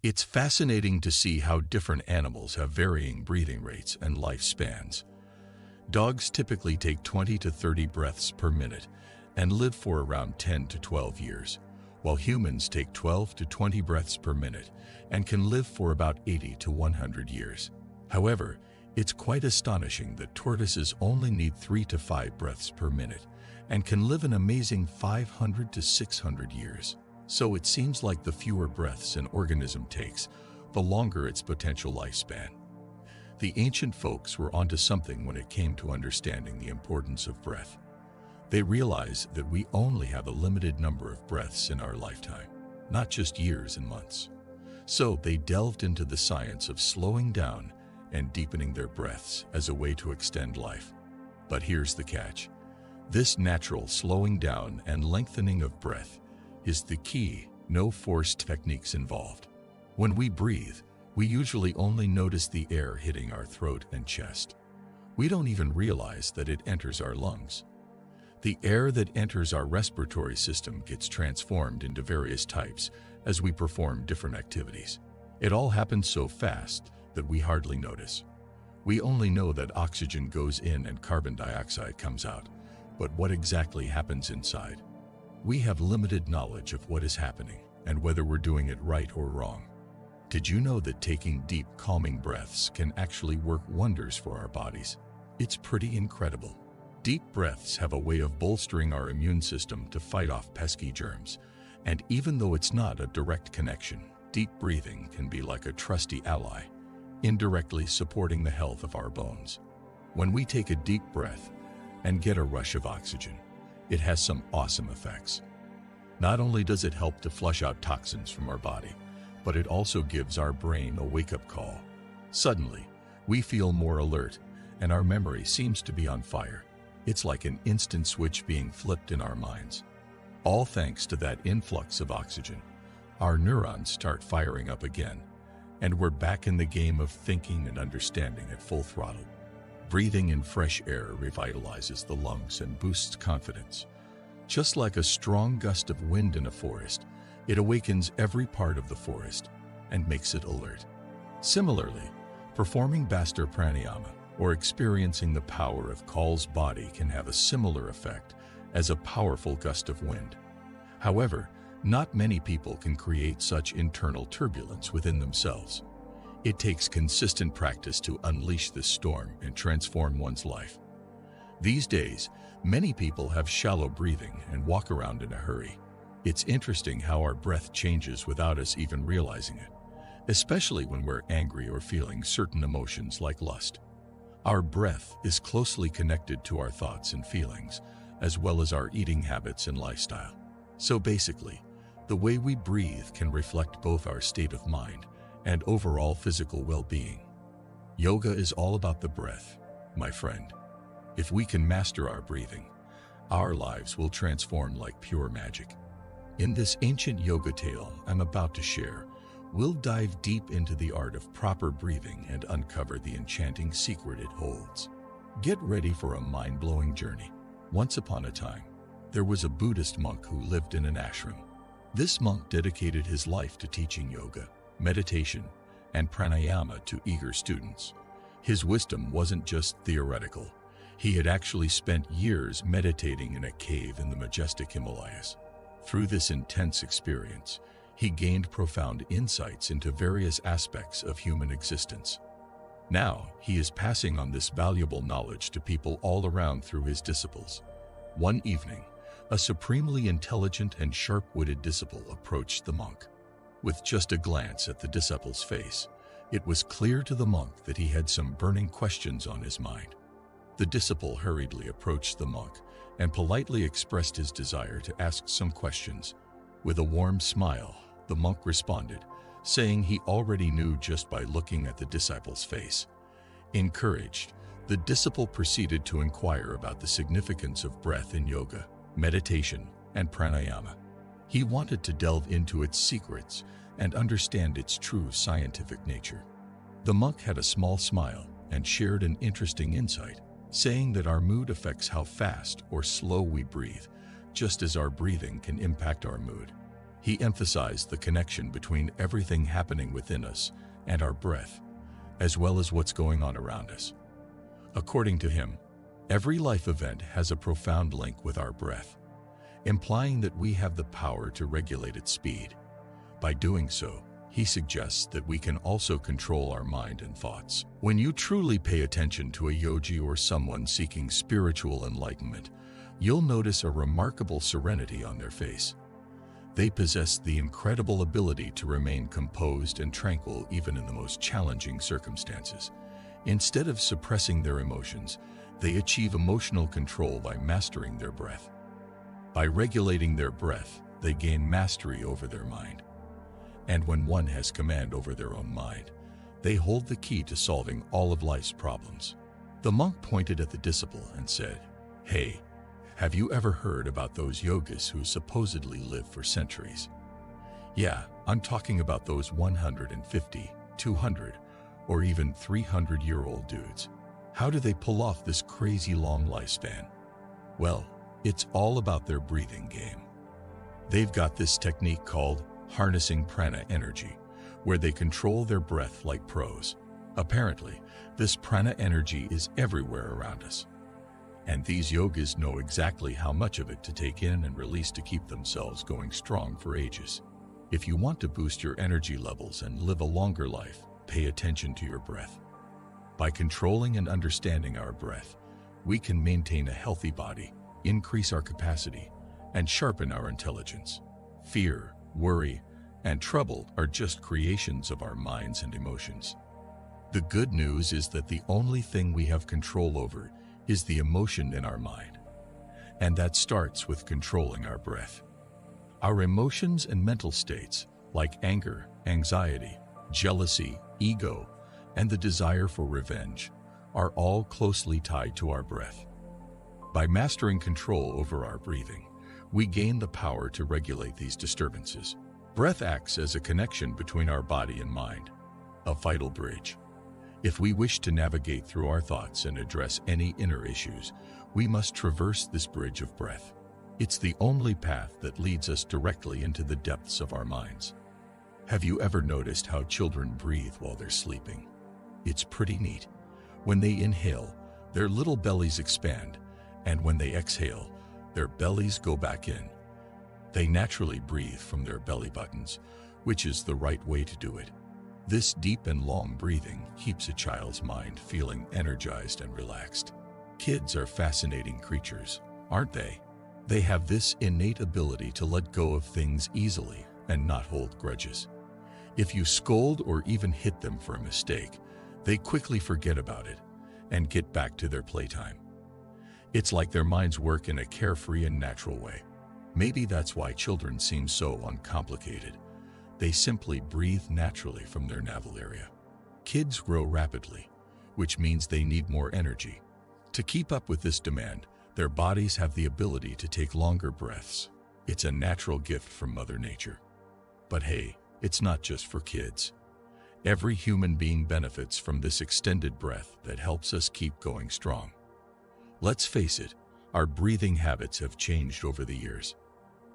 It's fascinating to see how different animals have varying breathing rates and lifespans. Dogs typically take 20 to 30 breaths per minute and live for around 10 to 12 years, while humans take 12 to 20 breaths per minute and can live for about 80 to 100 years. However, it's quite astonishing that tortoises only need 3 to 5 breaths per minute and can live an amazing 500 to 600 years. So it seems like the fewer breaths an organism takes, the longer its potential lifespan. The ancient folks were onto something when it came to understanding the importance of breath. They realized that we only have a limited number of breaths in our lifetime, not just years and months. So they delved into the science of slowing down and deepening their breaths as a way to extend life. But here's the catch. This natural slowing down and lengthening of breath is the key, no forced techniques involved. When we breathe, we usually only notice the air hitting our throat and chest. We don't even realize that it enters our lungs. The air that enters our respiratory system gets transformed into various types as we perform different activities. It all happens so fast that we hardly notice. We only know that oxygen goes in and carbon dioxide comes out, but what exactly happens inside? We have limited knowledge of what is happening and whether we're doing it right or wrong. Did you know that taking deep, calming breaths can actually work wonders for our bodies? It's pretty incredible. Deep breaths have a way of bolstering our immune system to fight off pesky germs. And even though it's not a direct connection, deep breathing can be like a trusty ally, indirectly supporting the health of our bones. When we take a deep breath and get a rush of oxygen, it has some awesome effects. Not only does it help to flush out toxins from our body, but it also gives our brain a wake-up call. Suddenly, we feel more alert, and our memory seems to be on fire. It's like an instant switch being flipped in our minds. All thanks to that influx of oxygen, our neurons start firing up again, and we're back in the game of thinking and understanding at full throttle. Breathing in fresh air revitalizes the lungs and boosts confidence. Just like a strong gust of wind in a forest, it awakens every part of the forest and makes it alert. Similarly, performing Bastar pranayama or experiencing the power of Kal's body can have a similar effect as a powerful gust of wind. However, not many people can create such internal turbulence within themselves. It takes consistent practice to unleash this storm and transform one's life. These days, many people have shallow breathing and walk around in a hurry. It's interesting how our breath changes without us even realizing it, especially when we're angry or feeling certain emotions like lust. Our breath is closely connected to our thoughts and feelings, as well as our eating habits and lifestyle. So basically, the way we breathe can reflect both our state of mind and overall physical well-being. Yoga is all about the breath, my friend. If we can master our breathing, our lives will transform like pure magic. In this ancient yoga tale I'm about to share, we'll dive deep into the art of proper breathing and uncover the enchanting secret it holds. Get ready for a mind-blowing journey. Once upon a time, there was a Buddhist monk who lived in an ashram. This monk dedicated his life to teaching yoga, meditation, and pranayama to eager students. His wisdom wasn't just theoretical. He had actually spent years meditating in a cave in the majestic Himalayas. Through this intense experience, he gained profound insights into various aspects of human existence. Now, he is passing on this valuable knowledge to people all around through his disciples. One evening, a supremely intelligent and sharp-witted disciple approached the monk. With just a glance at the disciple's face, it was clear to the monk that he had some burning questions on his mind. The disciple hurriedly approached the monk and politely expressed his desire to ask some questions. With a warm smile, the monk responded, saying he already knew just by looking at the disciple's face. Encouraged, the disciple proceeded to inquire about the significance of breath in yoga, meditation, and pranayama. He wanted to delve into its secrets and understand its true scientific nature. The monk had a small smile and shared an interesting insight, saying that our mood affects how fast or slow we breathe, just as our breathing can impact our mood. He emphasized the connection between everything happening within us and our breath, as well as what's going on around us. According to him, every life event has a profound link with our breath, implying that we have the power to regulate its speed. By doing so, he suggests that we can also control our mind and thoughts. When you truly pay attention to a yogi or someone seeking spiritual enlightenment, you'll notice a remarkable serenity on their face. They possess the incredible ability to remain composed and tranquil even in the most challenging circumstances. Instead of suppressing their emotions, they achieve emotional control by mastering their breath. By regulating their breath, they gain mastery over their mind. And when one has command over their own mind, they hold the key to solving all of life's problems. The monk pointed at the disciple and said, "Hey, have you ever heard about those yogis who supposedly live for centuries? Yeah, I'm talking about those 150, 200, or even 300-year-old dudes. How do they pull off this crazy long lifespan? Well, it's all about their breathing game. They've got this technique called harnessing prana energy, where they control their breath like pros. Apparently, this prana energy is everywhere around us. And these yogis know exactly how much of it to take in and release to keep themselves going strong for ages. If you want to boost your energy levels and live a longer life, pay attention to your breath. By controlling and understanding our breath, we can maintain a healthy body, increase our capacity, and sharpen our intelligence. Fear, worry, and trouble are just creations of our minds and emotions. The good news is that the only thing we have control over is the emotion in our mind. And that starts with controlling our breath. Our emotions and mental states, like anger, anxiety, jealousy, ego, and the desire for revenge, are all closely tied to our breath. By mastering control over our breathing, we gain the power to regulate these disturbances. Breath acts as a connection between our body and mind, a vital bridge. If we wish to navigate through our thoughts and address any inner issues, we must traverse this bridge of breath. It's the only path that leads us directly into the depths of our minds. Have you ever noticed how children breathe while they're sleeping? It's pretty neat. When they inhale, their little bellies expand, and when they exhale, their bellies go back in. They naturally breathe from their belly buttons, which is the right way to do it. This deep and long breathing keeps a child's mind feeling energized and relaxed. Kids are fascinating creatures, aren't they? They have this innate ability to let go of things easily and not hold grudges. If you scold or even hit them for a mistake, they quickly forget about it and get back to their playtime. It's like their minds work in a carefree and natural way. Maybe that's why children seem so uncomplicated. They simply breathe naturally from their navel area. Kids grow rapidly, which means they need more energy. To keep up with this demand, their bodies have the ability to take longer breaths. It's a natural gift from Mother Nature. But hey, it's not just for kids. Every human being benefits from this extended breath that helps us keep going strong. Let's face it, our breathing habits have changed over the years.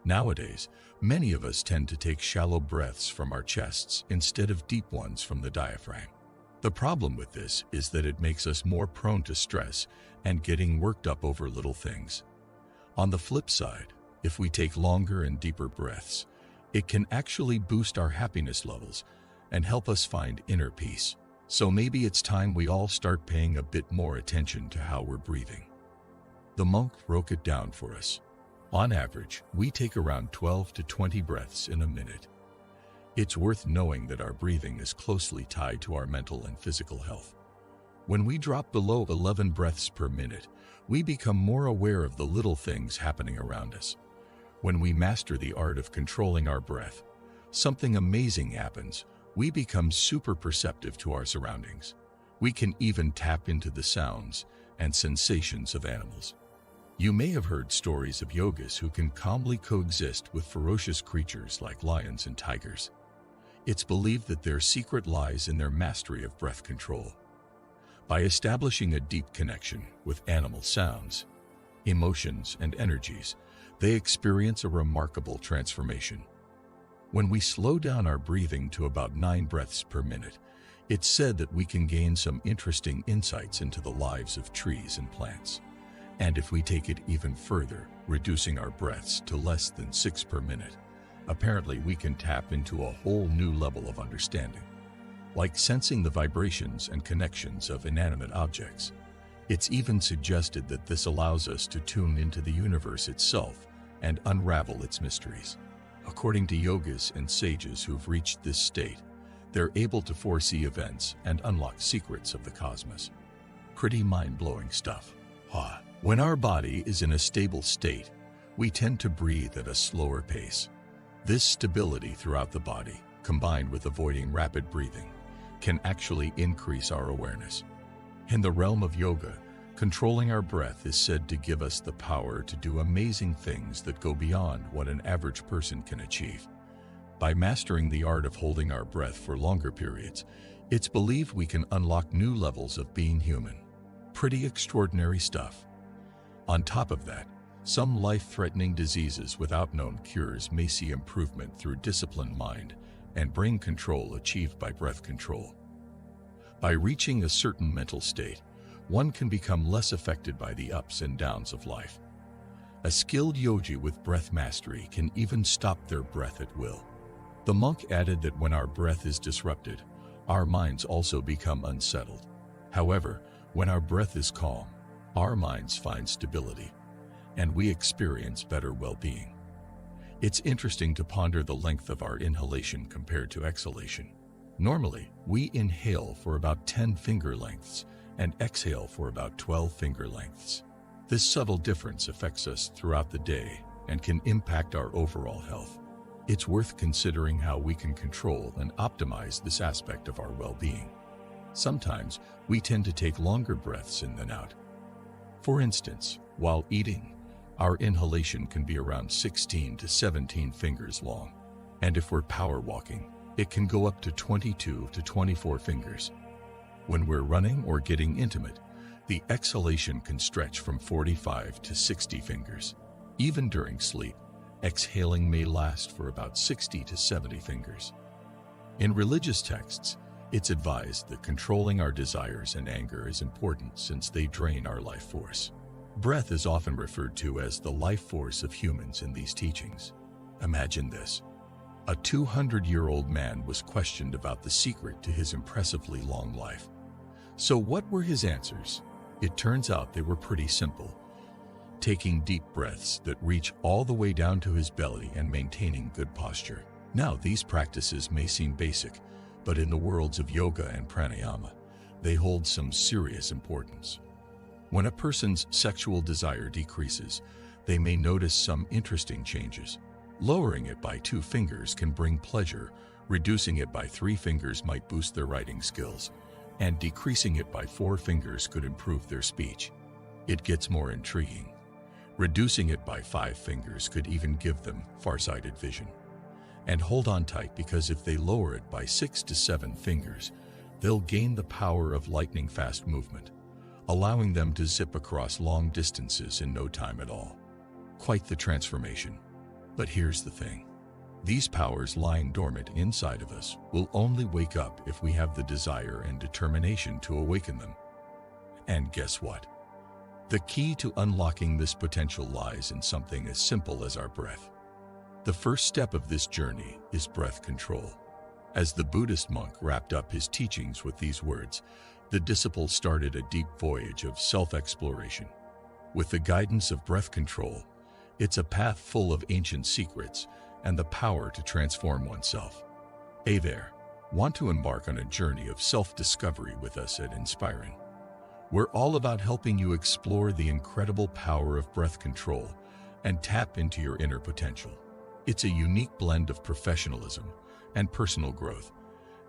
Nowadays, many of us tend to take shallow breaths from our chests instead of deep ones from the diaphragm. The problem with this is that it makes us more prone to stress and getting worked up over little things. On the flip side, if we take longer and deeper breaths, it can actually boost our happiness levels and help us find inner peace. So maybe it's time we all start paying a bit more attention to how we're breathing. The monk broke it down for us. On average, we take around 12 to 20 breaths in a minute. It's worth knowing that our breathing is closely tied to our mental and physical health. When we drop below 11 breaths per minute, we become more aware of the little things happening around us. When we master the art of controlling our breath, something amazing happens. We become super perceptive to our surroundings. We can even tap into the sounds and sensations of animals. You may have heard stories of yogis who can calmly coexist with ferocious creatures like lions and tigers. It's believed that their secret lies in their mastery of breath control. By establishing a deep connection with animal sounds, emotions, and energies, they experience a remarkable transformation. When we slow down our breathing to about 9 breaths per minute, it's said that we can gain some interesting insights into the lives of trees and plants. And if we take it even further, reducing our breaths to less than 6 per minute, apparently we can tap into a whole new level of understanding, like sensing the vibrations and connections of inanimate objects. It's even suggested that this allows us to tune into the universe itself and unravel its mysteries. According to yogas and sages who've reached this state, they're able to foresee events and unlock secrets of the cosmos. Pretty mind-blowing stuff. When our body is in a stable state, we tend to breathe at a slower pace. This stability throughout the body, combined with avoiding rapid breathing, can actually increase our awareness. In the realm of yoga, controlling our breath is said to give us the power to do amazing things that go beyond what an average person can achieve. By mastering the art of holding our breath for longer periods, it's believed we can unlock new levels of being human. Pretty extraordinary stuff. On top of that, some life-threatening diseases without known cures may see improvement through disciplined mind and brain control achieved by breath control. By reaching a certain mental state, one can become less affected by the ups and downs of life. A skilled yogi with breath mastery can even stop their breath at will. The monk added that when our breath is disrupted, our minds also become unsettled. However, when our breath is calm, our minds find stability, and we experience better well-being. It's interesting to ponder the length of our inhalation compared to exhalation. Normally, we inhale for about 10 finger lengths and exhale for about 12 finger lengths. This subtle difference affects us throughout the day and can impact our overall health. It's worth considering how we can control and optimize this aspect of our well-being. Sometimes, we tend to take longer breaths in than out. For instance, while eating, our inhalation can be around 16 to 17 fingers long. And if we're power walking, it can go up to 22 to 24 fingers. When we're running or getting intimate, the exhalation can stretch from 45 to 60 fingers. Even during sleep, exhaling may last for about 60 to 70 fingers. In religious texts, it's advised that controlling our desires and anger is important since they drain our life force. Breath is often referred to as the life force of humans in these teachings. Imagine this. A 200-year-old man was questioned about the secret to his impressively long life. So what were his answers? It turns out they were pretty simple. Taking deep breaths that reach all the way down to his belly and maintaining good posture. Now, these practices may seem basic, but in the worlds of yoga and pranayama, they hold some serious importance. When a person's sexual desire decreases, they may notice some interesting changes. Lowering it by 2 fingers can bring pleasure, reducing it by 3 fingers might boost their writing skills, and decreasing it by 4 fingers could improve their speech. It gets more intriguing. Reducing it by 5 fingers could even give them farsighted vision. And hold on tight, because if they lower it by 6 to 7 fingers, they'll gain the power of lightning fast movement, allowing them to zip across long distances in no time at all. Quite the transformation. But here's the thing. These powers lying dormant inside of us will only wake up if we have the desire and determination to awaken them. And guess what? The key to unlocking this potential lies in something as simple as our breath. The first step of this journey is breath control. As the Buddhist monk wrapped up his teachings with these words, the disciple started a deep voyage of self-exploration. With the guidance of breath control, it's a path full of ancient secrets and the power to transform oneself. Hey there, want to embark on a journey of self-discovery with us at Inspiring? We're all about helping you explore the incredible power of breath control and tap into your inner potential. It's a unique blend of professionalism and personal growth,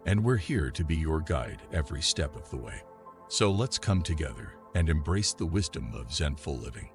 and we're here to be your guide every step of the way. So let's come together and embrace the wisdom of Zenful living.